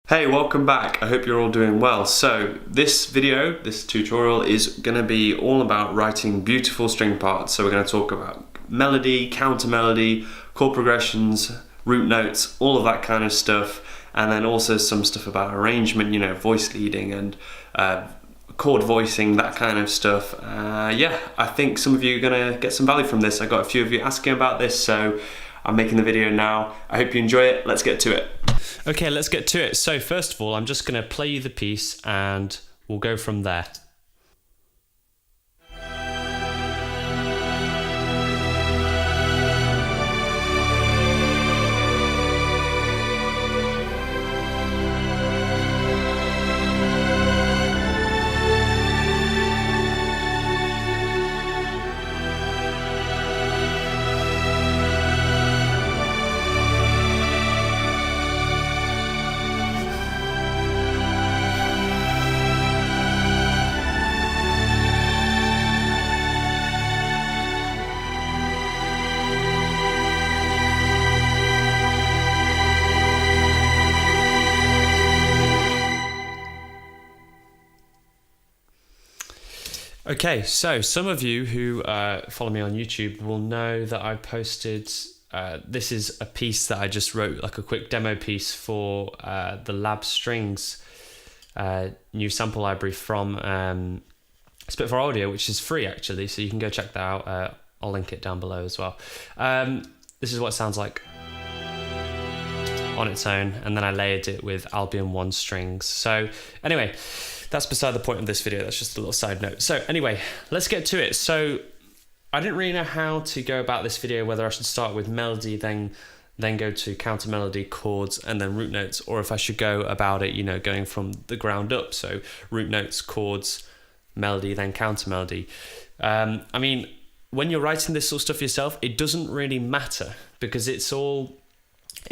Hey, welcome back. I hope you're all doing well. So this video, this tutorial is going to be all about writing beautiful string parts. So we're going to talk about melody, counter melody, chord progressions, root notes, all of that kind of stuff. And then also some stuff about arrangement, you know, voice leading and chord voicing, that kind of stuff. Yeah, I think some of you are going to get some value from this. I got a few of you asking about this, so I'm making the video now. I hope you enjoy it. Let's get to it. Okay, let's get to it. So first of all, I'm just going to play you the piece and we'll go from there. Okay, so some of you who follow me on YouTube will know that I posted, this is a piece that I just wrote, like a quick demo piece for the Lab Strings new sample library from Spitfire Audio, which is free actually, so you can go check that out. I'll link it down below as well. This is what it sounds like on its own, and then I layered it with Albion 1 strings. So anyway, that's beside the point of this video. That's just a little side note. So anyway, let's get to it. So I didn't really know how to go about this video, whether I should start with melody, then go to counter melody, chords, and then root notes, or if I should go about it, you know, going from the ground up. So root notes, chords, melody, then counter melody. I mean, when you're writing this sort of stuff yourself, it doesn't really matter because it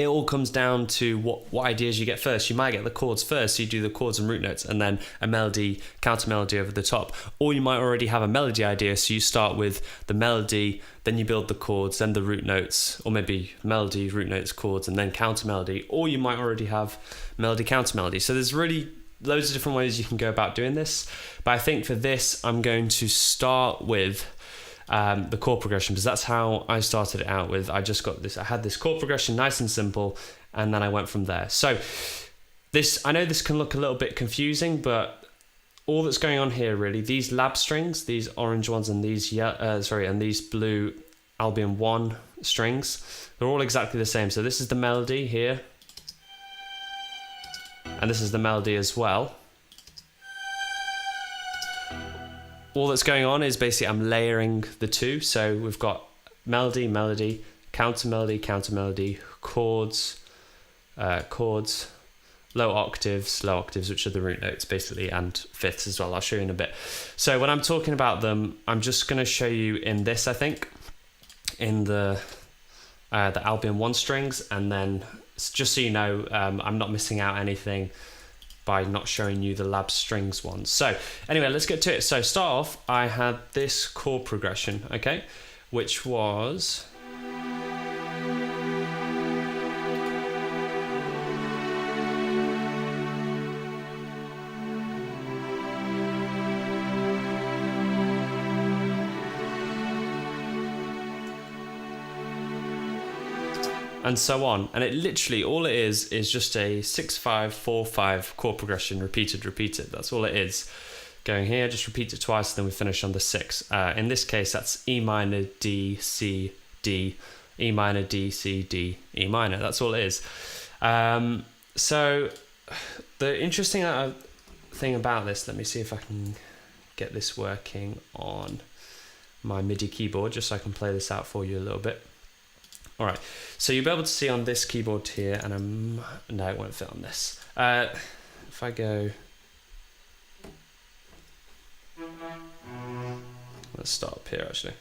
all comes down to what ideas you get first. You might get the chords first, so you do the chords and root notes, and then a melody, counter melody over the top. Or you might already have a melody idea, so you start with the melody, then you build the chords, then the root notes, or maybe melody, root notes, chords, and then counter melody. Or you might already have melody, counter melody. So there's really loads of different ways you can go about doing this. But I think for this, I'm going to start with the chord progression, because that's how I started it out with. I had this chord progression nice and simple, and then I went from there. So I know this can look a little bit confusing, but all that's going on here really, these lab strings, these orange ones and these and these blue Albion 1 strings, they're all exactly the same. So this is the melody here, and this is the melody as well. All that's going on is basically I'm layering the two. So we've got melody, melody, counter melody, chords, chords, low octaves, which are the root notes basically, and fifths as well. I'll show you in a bit. So when I'm talking about them, I'm just going to show you in this, I think, in the Albion 1 strings, and then just so you know, I'm not missing out anything by not showing you the lab strings ones. So anyway, let's get to it. So start off, I had this chord progression, okay, which was and so on, and it literally, all it is just a 6-5-4-5 chord progression, repeated. That's all it is. Going here, just repeat it twice, then we finish on the 6. In this case, that's E minor, D, C, D, E minor, D, C, D, E minor. That's all it is. So the interesting thing about this, let me see if I can get this working on my MIDI keyboard, just so I can play this out for you a little bit. All right, so you'll be able to see on this keyboard here, and no, it won't fit on this. If I go, let's start up here actually.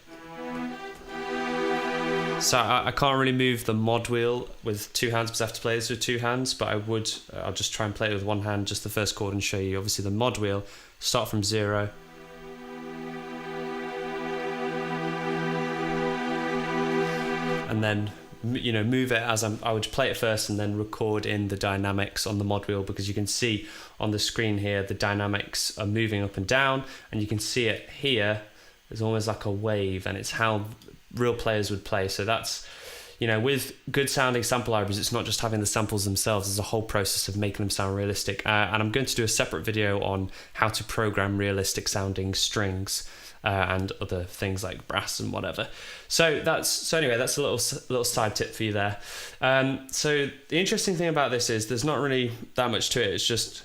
So I can't really move the mod wheel with two hands because I have to play this with two hands, but I'll just try and play it with one hand, just the first chord, and show you. Obviously the mod wheel, start from 0. And then move it as I would play it first and then record in the dynamics on the mod wheel, because you can see on the screen here the dynamics are moving up and down, and you can see it here. It's almost like a wave, and it's how real players would play. So that's, with good sounding sample libraries, it's not just having the samples themselves, there's a whole process of making them sound realistic. And I'm going to do a separate video on how to program realistic sounding strings and other things like brass and whatever. So anyway, that's a little side tip for you there. So the interesting thing about this is there's not really that much to it. It's just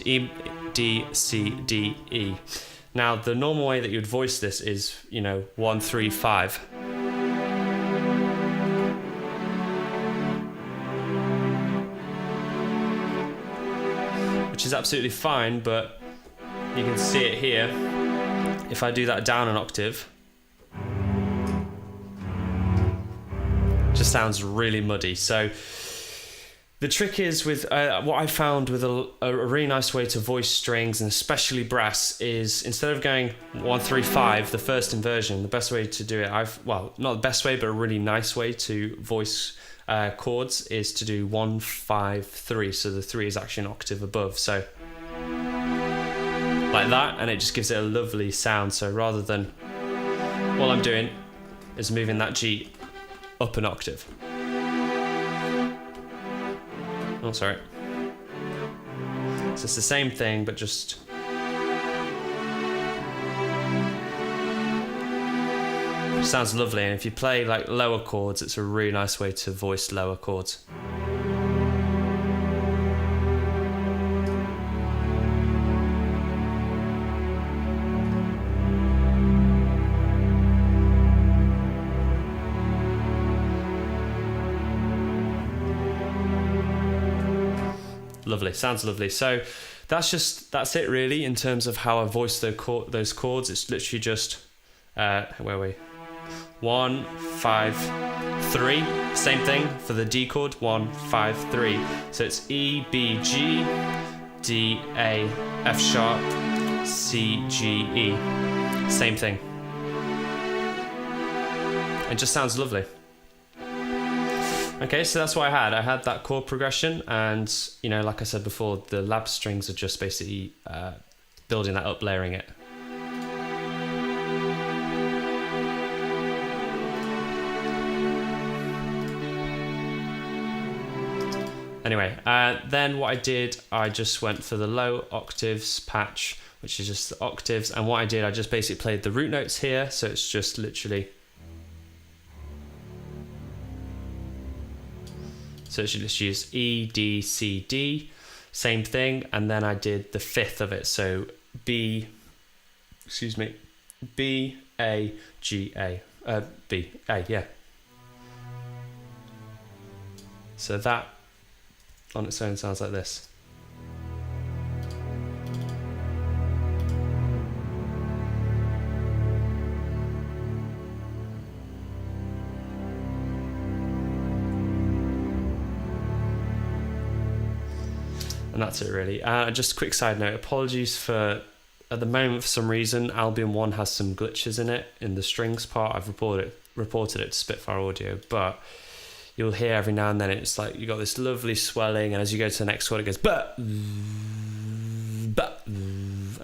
E, D, C, D, E. Now the normal way that you'd voice this is 1, 3, 5. Which is absolutely fine, but you can see it here. If I do that down an octave, it just sounds really muddy. So the trick is with what I found with a really nice way to voice strings, and especially brass, is instead of going 1, 3, 5, the first inversion, the best way to do it, not the best way, but a really nice way to voice chords is to do 1, 5, 3. So the 3 is actually an octave above. So like that, and it just gives it a lovely sound. So rather than, all I'm doing is moving that G up an octave. Oh, sorry. So it's the same thing, but just it sounds lovely. And if you play like lower chords, it's a really nice way to voice lower chords. Lovely, sounds lovely. So that's it really in terms of how I voice those chords. It's literally just where are we? 1, 5, 3. Same thing for the D chord. 1, 5, 3. So it's E, B, G, D, A, F sharp, C, G, E. Same thing. It just sounds lovely. Okay, so that's what I had. I had that chord progression, and like I said before, the lab strings are just basically building that up, layering it. Anyway, then what I did, I just went for the low octaves patch, which is just the octaves, and what I did, I just basically played the root notes here, so it's just literally. So it should just use E, D, C, D, same thing, and then I did the fifth of it, so B, A, G, A, B, A, yeah. So that on its own sounds like this. And that's it really. Just a quick side note, apologies for, at the moment for some reason, Albion 1 has some glitches in it, in the strings part. I've reported it to Spitfire Audio, but you'll hear every now and then it's like you got this lovely swelling, and as you go to the next chord it goes but, and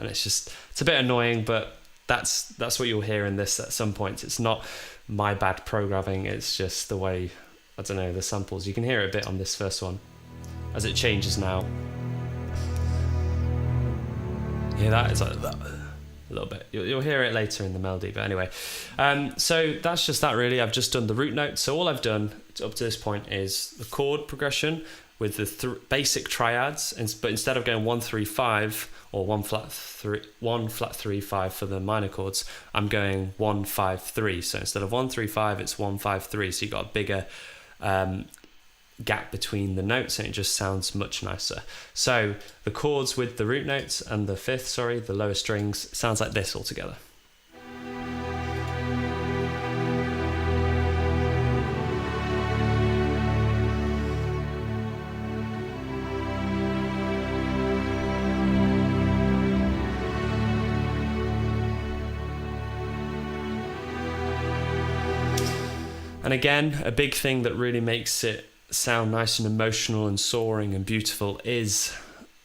it's a bit annoying, but that's what you'll hear in this at some points. It's not my bad programming, it's just the way, I don't know, the samples. You can hear it a bit on this first one as it changes now. Hear that? It's like that. A little bit. You'll hear it later in the melody, but anyway. So that's just that really. I've just done the root notes. So all I've done up to this point is the chord progression with the basic triads, but instead of going 1, 3, 5 or 1 flat 3 5 for the minor chords, I'm going 1, 5, 3. So instead of 1, 3, 5, it's 1, 5, 3. So you've got a bigger gap between the notes, and it just sounds much nicer. So the chords with the root notes and the lower strings, sounds like this all together. And again, a big thing that really makes it sound nice and emotional and soaring and beautiful is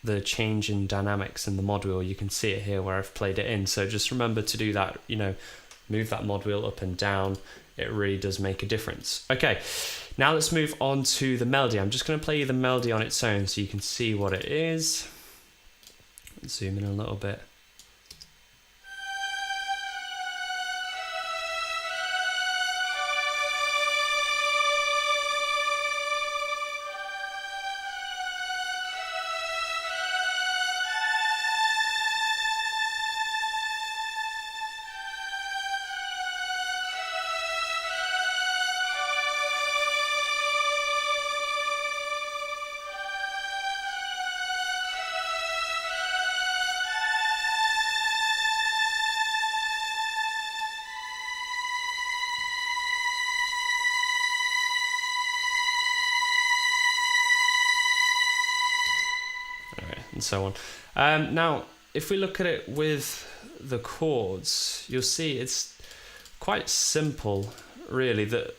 the change in dynamics in the mod wheel. You can see it here where I've played it in. So just remember to do that, move that mod wheel up and down. It really does make a difference. Okay, now let's move on to the melody. I'm just going to play you the melody on its own so you can see what it is. Let's zoom in a little bit. And so on. Now, if we look at it with the chords, you'll see it's quite simple, really. The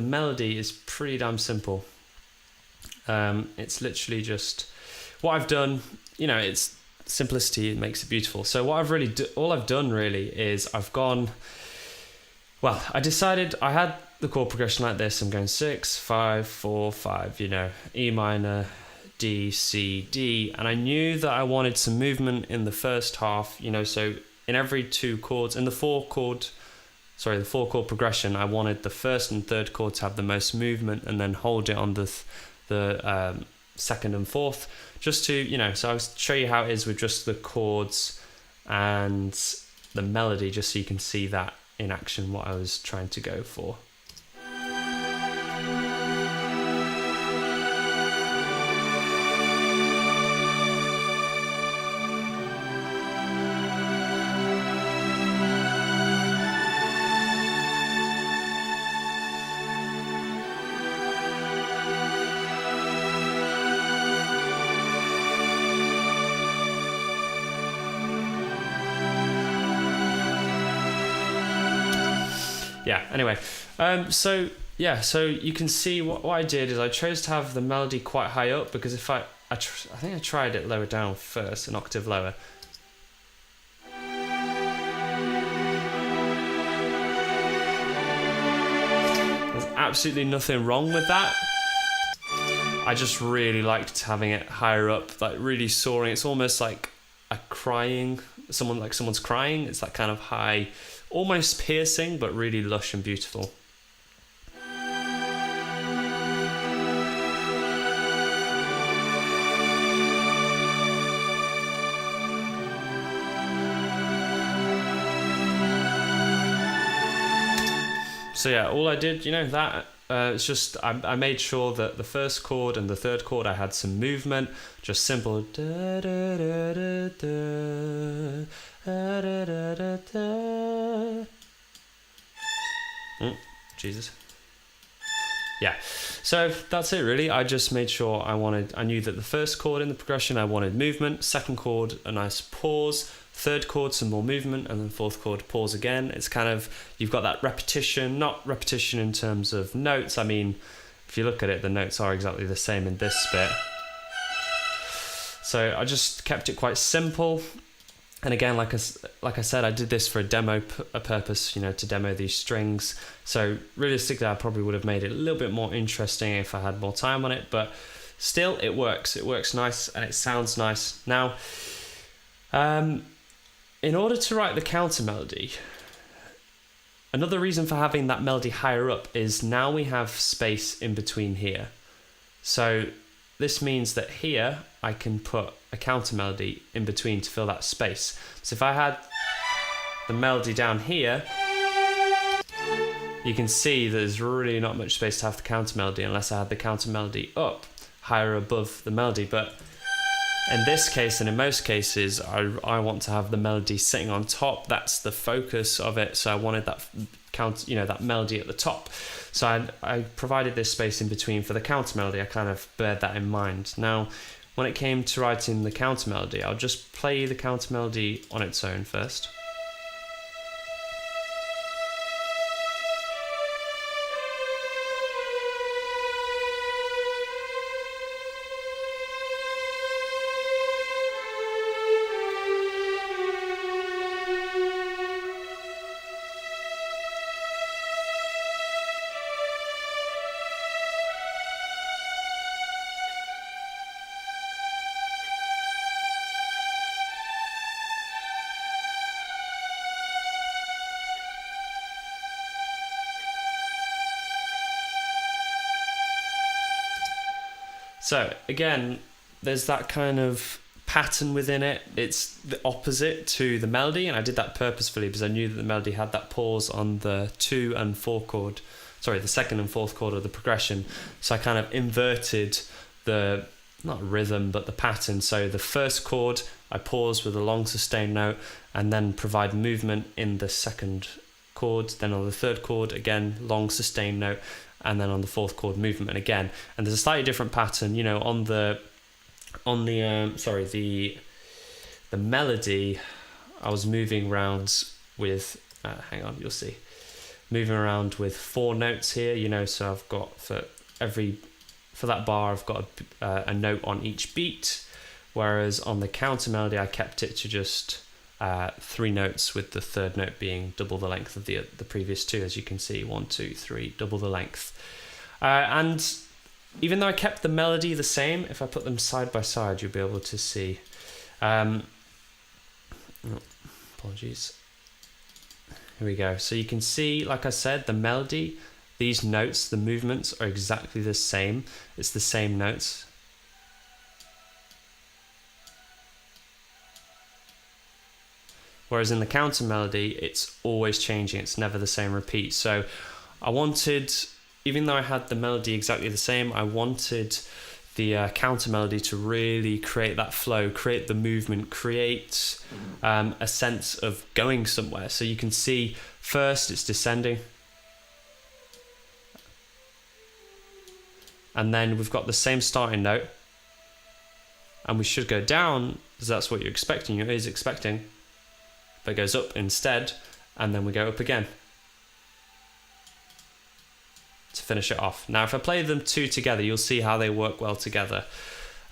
melody is pretty damn simple. It's literally just what I've done. It's simplicity. It makes it beautiful. So what all I've done really is I've gone. Well, I decided I had the chord progression like this. I'm going 6, 5, 4, 5. E minor, D, C, D, and I knew that I wanted some movement in the first half, so in every 2 chords, in the 4 chord progression, I wanted the first and third chord to have the most movement and then hold it on the second and fourth, just to, so I'll show you how it is with just the chords and the melody, just so you can see that in action, what I was trying to go for. Yeah, anyway, so you can see what I did is I chose to have the melody quite high up, because if I think I tried it lower down first, an octave lower. There's absolutely nothing wrong with that. I just really liked having it higher up, like really soaring. It's almost like someone's crying. It's that kind of high, almost piercing, but really lush and beautiful. So yeah, all I did, it's just I made sure that the first chord and the third chord I had some movement, just simple da, da, da, da, da, da, da, da, da, da. Jesus. Yeah, so that's it really. I just made sure I knew that the first chord in the progression I wanted movement, second chord a nice pause, third chord some more movement, and then fourth chord pause again. It's kind of, you've got that repetition, not repetition in terms of notes. I mean, if you look at it, the notes are exactly the same in this bit. So I just kept it quite simple. And again, like I said, I did this for a demo purpose, to demo these strings. So realistically, I probably would have made it a little bit more interesting if I had more time on it, but still, it works. It works nice and it sounds nice. Now, in order to write the counter melody, another reason for having that melody higher up is now we have space in between here. So this means that here I can put a counter melody in between to fill that space. So if I had the melody down here, you can see there's really not much space to have the counter melody unless I had the counter melody up higher above the melody. But in this case, and in most cases, I want to have the melody sitting on top. That's the focus of it. So I wanted that that melody at the top. So I provided this space in between for the counter melody. I kind of bear that in mind. Now, when it came to writing the counter melody, I'll just play the counter melody on its own first. So again, there's that kind of pattern within it. It's the opposite to the melody, and I did that purposefully because I knew that the melody had that pause on the 2 and 4 chord, sorry, the 2nd and 4th chord of the progression. So I kind of inverted the, not rhythm, but the pattern. So the first chord, I pause with a long sustained note and then provide movement in the 2nd chord. Then on the 3rd chord, again, long sustained note, and then on the 4th chord, movement again. And there's a slightly different pattern, you know, on the melody, I was moving around with, hang on, you'll see, moving around with 4 notes here, you know, so I've got for that bar, I've got a note on each beat, whereas on the counter melody, I kept it to just 3 notes, with the 3rd note being double the length of the previous 2, as you can see, 1, 2, 3, double the length. And even though I kept the melody the same, if I put them side by side, you'll be able to see. Apologies. Here we go. So you can see, like I said, the melody, these notes, the movements are exactly the same. It's the same notes. Whereas in the counter melody, it's always changing. It's never the same repeat. So I wanted, even though I had the melody exactly the same, I wanted the counter melody to really create that flow, create the movement, create a sense of going somewhere. So you can see first it's descending, and then we've got the same starting note, and we should go down because that's what you're expecting, your ear's expecting, but it goes up instead, and then we go up again to finish it off. Now if I play them 2 together, you'll see how they work well together.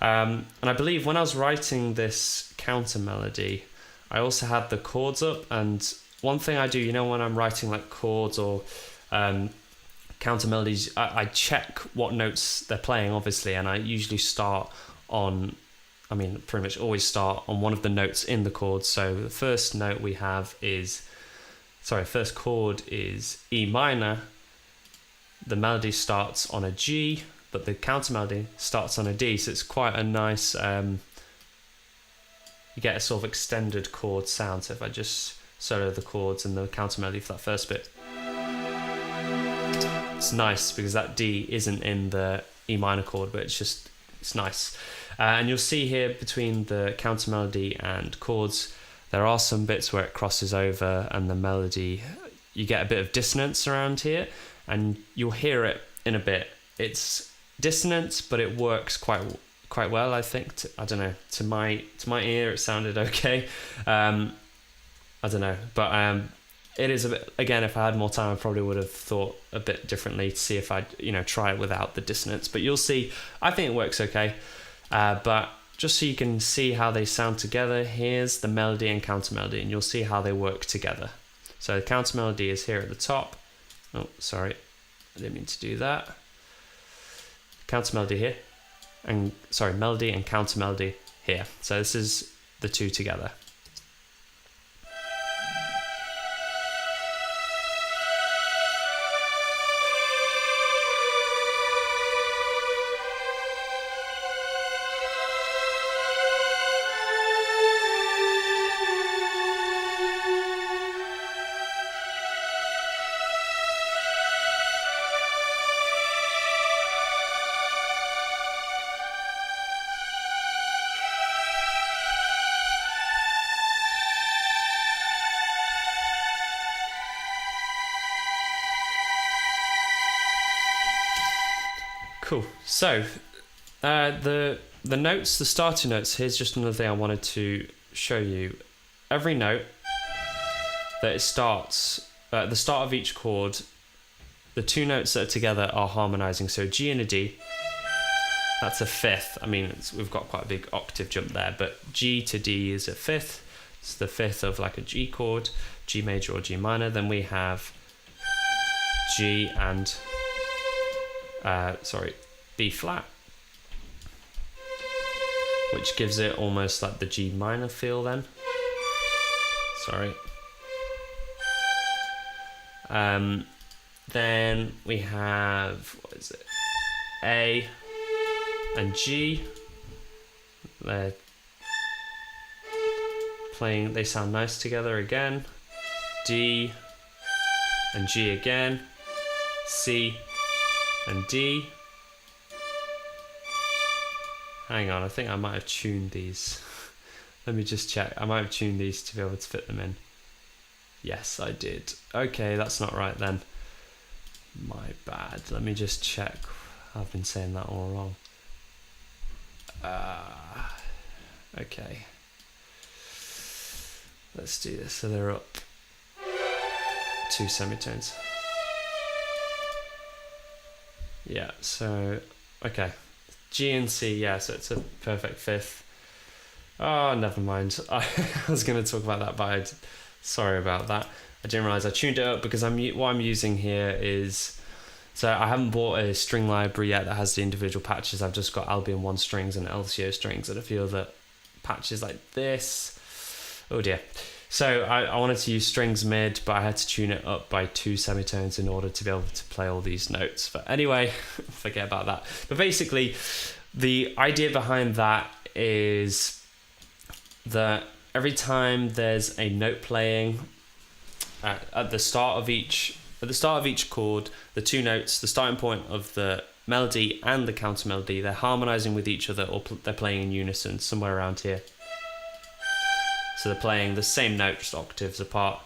And I believe when I was writing this counter melody, I also had the chords up, and one thing I do, you know, when I'm writing like chords or counter melodies, I check what notes they're playing, obviously, and I usually start on, I mean, pretty much always start on one of the notes in the chord. So the first note we have is, first chord is E minor. The melody starts on a G, but the counter melody starts on a D. So it's quite a nice, you get a sort of extended chord sound. So if I just solo the chords and the counter melody for that first bit, it's nice because that D isn't in the E minor chord, but it's nice. And you'll see here between the counter melody and chords, there are some bits where it crosses over, and the melody, you get a bit of dissonance around here, and you'll hear it in a bit. It's dissonance, but it works quite well, I think. I don't know, to my ear it sounded okay. I don't know, but it is a bit, again, if I had more time I probably would have thought a bit differently to see if I'd, you know, try it without the dissonance, but you'll see, I think it works okay. But just so you can see how they sound together, here's the melody and counter melody, and you'll see how they work together. So the counter melody is here at the top. Oh, sorry, I didn't mean to do that. Counter melody here, and melody and counter melody here. So this is the 2 together. Cool. So the notes, the starting notes, here's just another thing I wanted to show you. Every note that it starts, at the start of each chord, the 2 notes that are together are harmonizing. So G and a D, that's a 5th. I mean, we've got quite a big octave jump there, but G to D is a 5th. It's the 5th of like a G chord, G major or G minor. Then we have G and B flat, which gives it almost like the G minor feel then. Then we have, what is it? A, and G. They're playing, they sound nice together again. D and G again. C and D. Hang on, I think I might have tuned these. Let me just check. I might have tuned these to be able to fit them in. Yes, I did. Okay, that's not right then. My bad. Let me just check. I've been saying that all wrong. Okay. Let's do this. So they're up 2 semitones. Yeah, so, okay. G and C, yeah, so it's a perfect fifth. Oh, never mind. I was going to talk about that, but sorry about that. I didn't realise I tuned it up because what I'm using here is... So I haven't bought a string library yet that has the individual patches. I've just got Albion 1 strings and LCO strings, and I feel that patches like this... Oh dear. So I wanted to use strings mid, but I had to tune it up by 2 semitones in order to be able to play all these notes. But anyway, forget about that. But basically, the idea behind that is that every time there's a note playing at the start of each chord, the 2 notes, the starting point of the melody and the counter melody, they're harmonizing with each other, or they're playing in unison somewhere around here. So they're playing the same note, just octaves apart.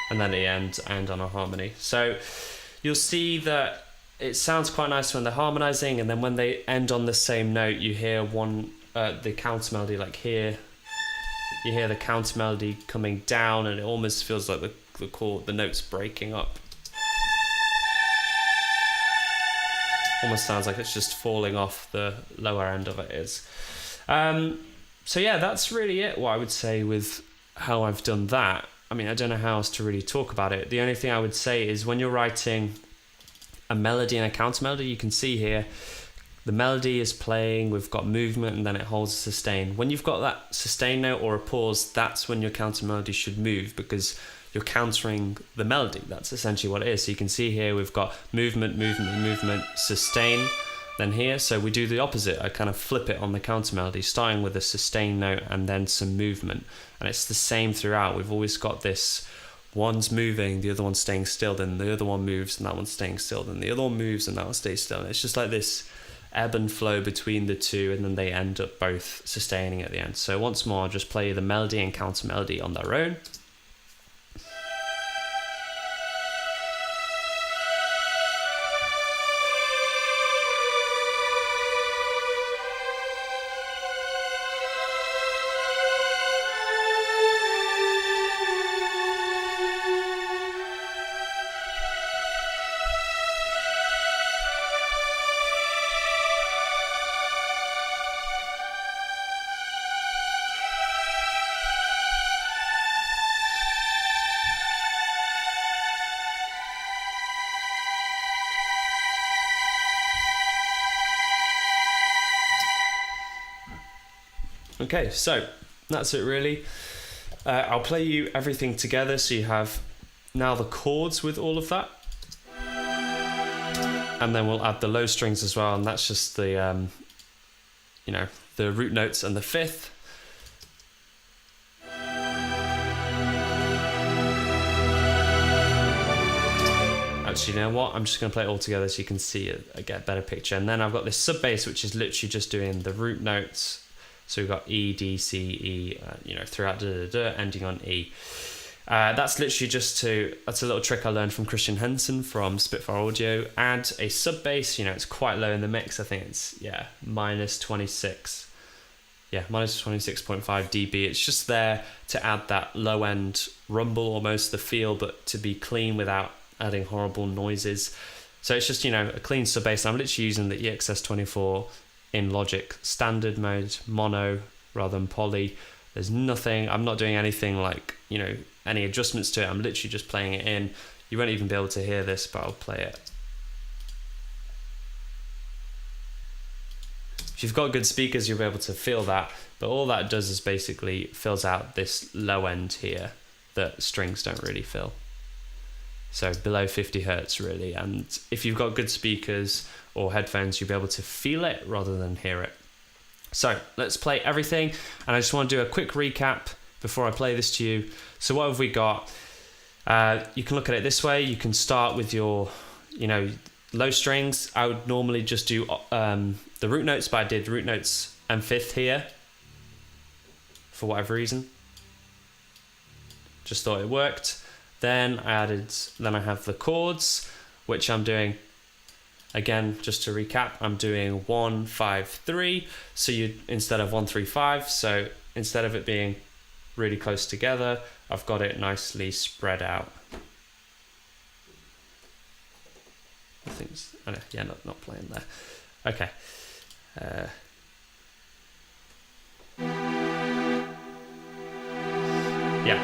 And then at the end on a harmony. So you'll see that it sounds quite nice when they're harmonizing, and then when they end on the same note, you hear the counter melody, like here. You hear the counter melody coming down, and it almost feels like the notes breaking up. Almost sounds like it's just falling off the lower end of it is. So yeah, that's really it, what I would say with how I've done that. I mean, I don't know how else to really talk about it. The only thing I would say is when you're writing a melody and a counter melody, you can see here the melody is playing, we've got movement, and then it holds a sustain. When you've got that sustain note or a pause, that's when your counter melody should move, because you're countering the melody. That's essentially what it is. So you can see here we've got movement, sustain, then here. So we do the opposite. I kind of flip it on the counter melody, starting with a sustain note and then some movement. And it's the same throughout. We've always got this, one's moving, the other one's staying still, then the other one moves and that one's staying still, then the other one moves and that one stays still. And it's just like this ebb and flow between the two, and then they end up both sustaining at the end. So once more, I'll just play the melody and counter melody on their own. Okay, so that's it really. I'll play you everything together so you have now the chords with all of that. And then we'll add the low strings as well, and that's just the, the root notes and the fifth. Actually, you know what? I'm just going to play it all together so you can see it, get a better picture. And then I've got this sub bass, which is literally just doing the root notes. So we've got E, D, C, E, throughout, ending on E. That's literally that's a little trick I learned from Christian Henson from Spitfire Audio. Add a sub bass, it's quite low in the mix. I think it's, minus 26. Minus 26.5 dB. It's just there to add that low end rumble, almost the feel, but to be clean without adding horrible noises. So it's just, a clean sub bass. I'm literally using the EXS24 in Logic standard mode, mono rather than poly. There's nothing, I'm not doing anything like, any adjustments to it. I'm literally just playing it in. You won't even be able to hear this, but I'll play it. If you've got good speakers, you'll be able to feel that, but all that does is basically fills out this low end here that strings don't really fill. So below 50 hertz really. And if you've got good speakers or headphones, you'll be able to feel it rather than hear it. So let's play everything. And I just want to do a quick recap before I play this to you. So what have we got? You can look at it this way. You can start with your, low strings. I would normally just do the root notes, but I did root notes and fifth here for whatever reason. Just thought it worked. Then I have the chords, which I'm doing, again, just to recap, I'm doing 1, 5, 3. So instead of 1, 3, 5, so instead of it being really close together, I've got it nicely spread out. Not playing there. Okay.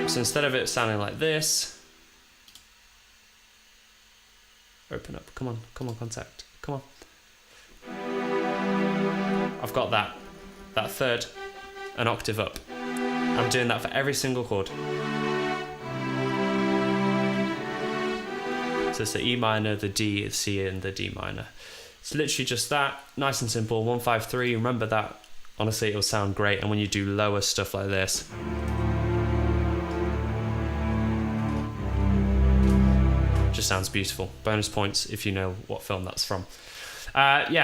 So instead of it sounding like this, open up. Come on, contact. Come on. I've got that third an octave up. I'm doing that for every single chord. So it's the E minor, the D, the C, and the D minor. It's literally just that, nice and simple. 1, 5, 3. Remember that. Honestly, it'll sound great. And when you do lower stuff like this, just sounds beautiful. Bonus points if you know what film that's from.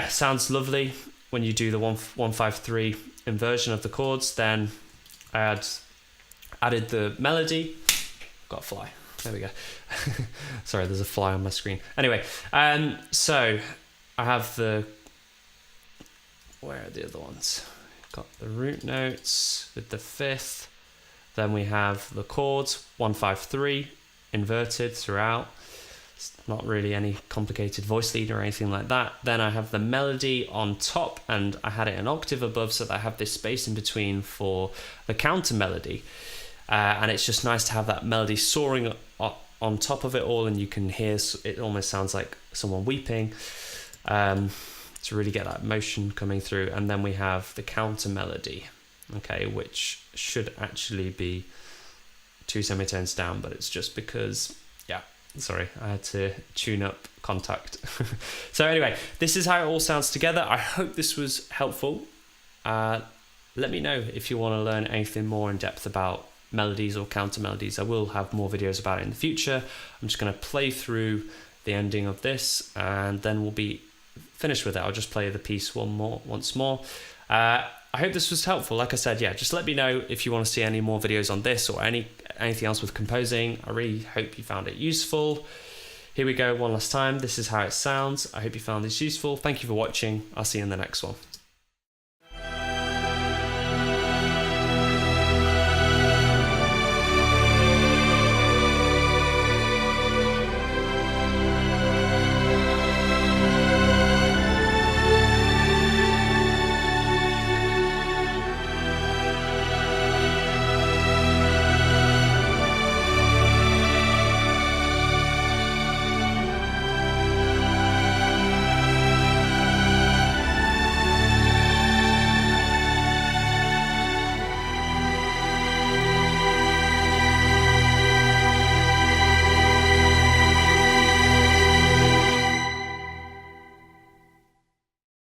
Sounds lovely. When you do the 1, 5, 3 inversion of the chords, then I added the melody. Got a fly. There we go. Sorry, there's a fly on my screen. Anyway, so I have where are the other ones? Got the root notes with the fifth. Then we have the chords, 1, 5, 3, inverted throughout. It's not really any complicated voice lead or anything like that. Then I have the melody on top, and I had it an octave above so that I have this space in between for the counter melody. And it's just nice to have that melody soaring on top of it all, and you can hear it almost sounds like someone weeping, to really get that motion coming through. And then we have the counter melody, okay, which should actually be 2 semitones down, but it's just because, I had to tune up contact. So anyway, this is how it all sounds together. I hope this was helpful. Let me know if you want to learn anything more in depth about melodies or counter melodies. I will have more videos about it in the future. I'm just going to play through the ending of this, and then we'll be finished with it. I'll just play the piece once more. I hope this was helpful. Like I said, just let me know if you want to see any more videos on this or anything else with composing. I really hope you found it useful. Here we go one last time. This is how it sounds. I hope you found this useful. Thank you for watching. I'll see you in the next one.